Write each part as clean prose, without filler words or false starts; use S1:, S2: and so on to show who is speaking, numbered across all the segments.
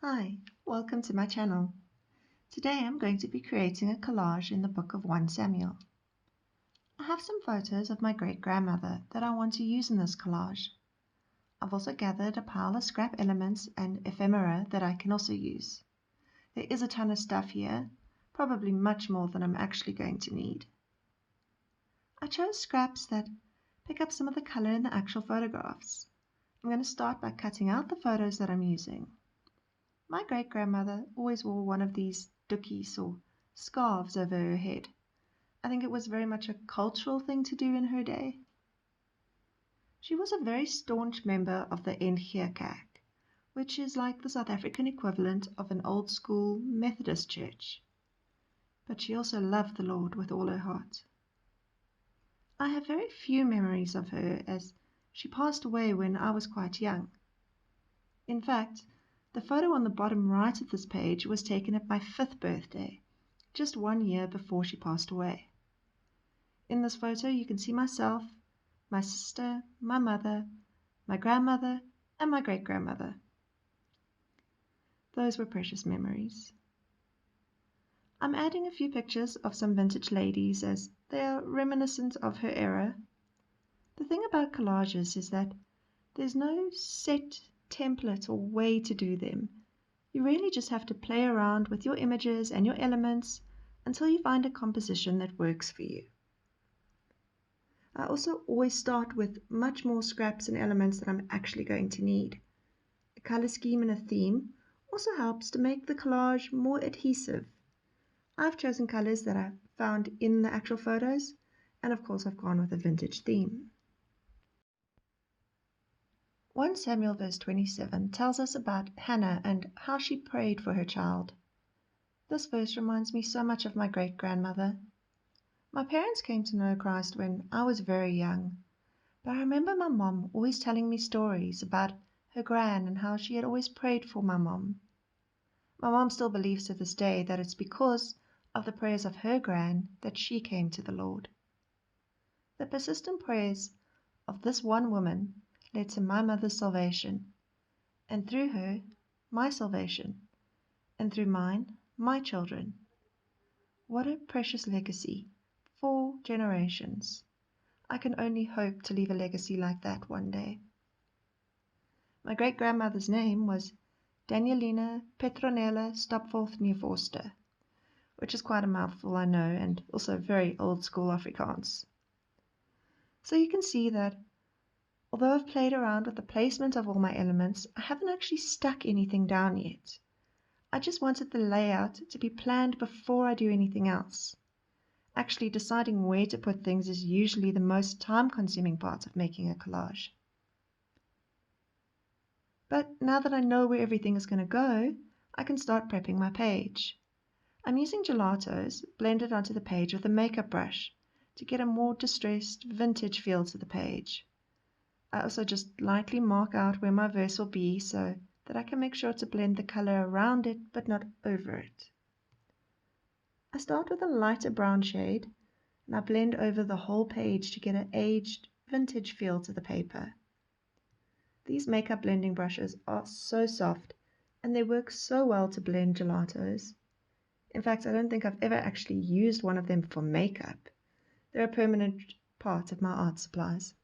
S1: Hi, welcome to my channel. Today I'm going to be creating a collage in the book of 1 Samuel. I have some photos of my great-grandmother that I want to use in this collage. I've also gathered a pile of scrap elements and ephemera that I can also use. There is a ton of stuff here, probably much more than I'm actually going to need. I chose scraps that pick up some of the color in the actual photographs. I'm going to start by cutting out the photos that I'm using. My great-grandmother always wore one of these doekies or scarves over her head. I think it was very much a cultural thing to do in her day. She was a very staunch member of the NG Kerk, which is like the South African equivalent of an old-school Methodist church. But she also loved the Lord with all her heart. I have very few memories of her as she passed away when I was quite young. In fact, the photo on the bottom right of this page was taken at my 5th birthday, just 1 year before she passed away. In this photo you can see myself, my sister, my mother, my grandmother, and my great-grandmother. Those were precious memories. I'm adding a few pictures of some vintage ladies as they are reminiscent of her era. The thing about collages is that there's no set template or way to do them. You really just have to play around with your images and your elements until you find a composition that works for you. I also always start with much more scraps and elements that I'm actually going to need. A color scheme and a theme also helps to make the collage more adhesive. I've chosen colors that I've found in the actual photos, and of course I've gone with a vintage theme. 1 Samuel verse 27 tells us about Hannah and how she prayed for her child. This verse reminds me so much of my great-grandmother. My parents came to know Christ when I was very young, but I remember my mom always telling me stories about her gran and how she had always prayed for my mom. My mom still believes to this day that it's because of the prayers of her gran that she came to the Lord. The persistent prayers of this one woman led to my mother's salvation, and through her, my salvation, and through mine, my children. What a precious legacy. 4 generations. I can only hope to leave a legacy like that one day. My great-grandmother's name was Danielina Petronella Stopforth Nieuwforster, which is quite a mouthful, I know, and also very old-school Afrikaans. So you can see that although I've played around with the placement of all my elements, I haven't actually stuck anything down yet. I just wanted the layout to be planned before I do anything else. Actually, deciding where to put things is usually the most time-consuming part of making a collage. But now that I know where everything is going to go, I can start prepping my page. I'm using Gelatos blended onto the page with a makeup brush to get a more distressed, vintage feel to the page. I also just lightly mark out where my verse will be so that I can make sure to blend the color around it but not over it. I start with a lighter brown shade and I blend over the whole page to get an aged, vintage feel to the paper. These makeup blending brushes are so soft and they work so well to blend gelatos. In fact, I don't think I've ever actually used one of them for makeup. They're a permanent part of my art supplies.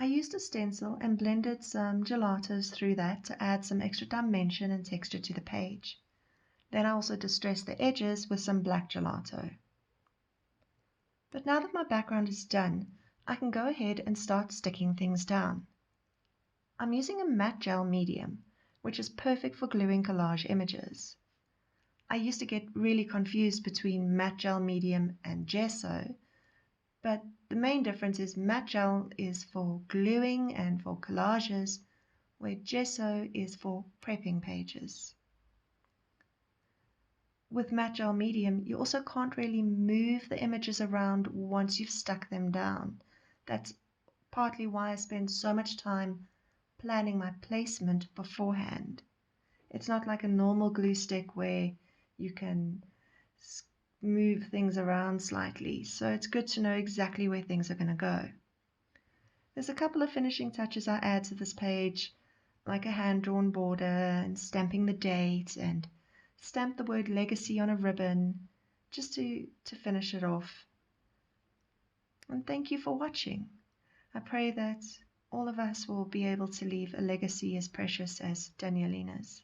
S1: used a stencil and blended some gelatos through that to add some extra dimension and texture to the page. Then I also distressed the edges with some black gelato. But now that my background is done, I can go ahead and start sticking things down. I'm using a matte gel medium, which is perfect for gluing collage images. I used to get really confused between matte gel medium and gesso, but the main difference is matte gel is for gluing and for collages, where gesso is for prepping pages. With matte gel medium, you also can't really move the images around once you've stuck them down. That's partly why I spend so much time planning my placement beforehand. It's not like a normal glue stick where you can move things around slightly, so it's good to know exactly where things are going to go. There's a couple of finishing touches I add to this page, like a hand-drawn border and stamping the date and stamp the word legacy on a ribbon, just to finish it off. And thank you for watching. I pray that all of us will be able to leave a legacy as precious as Danielina's.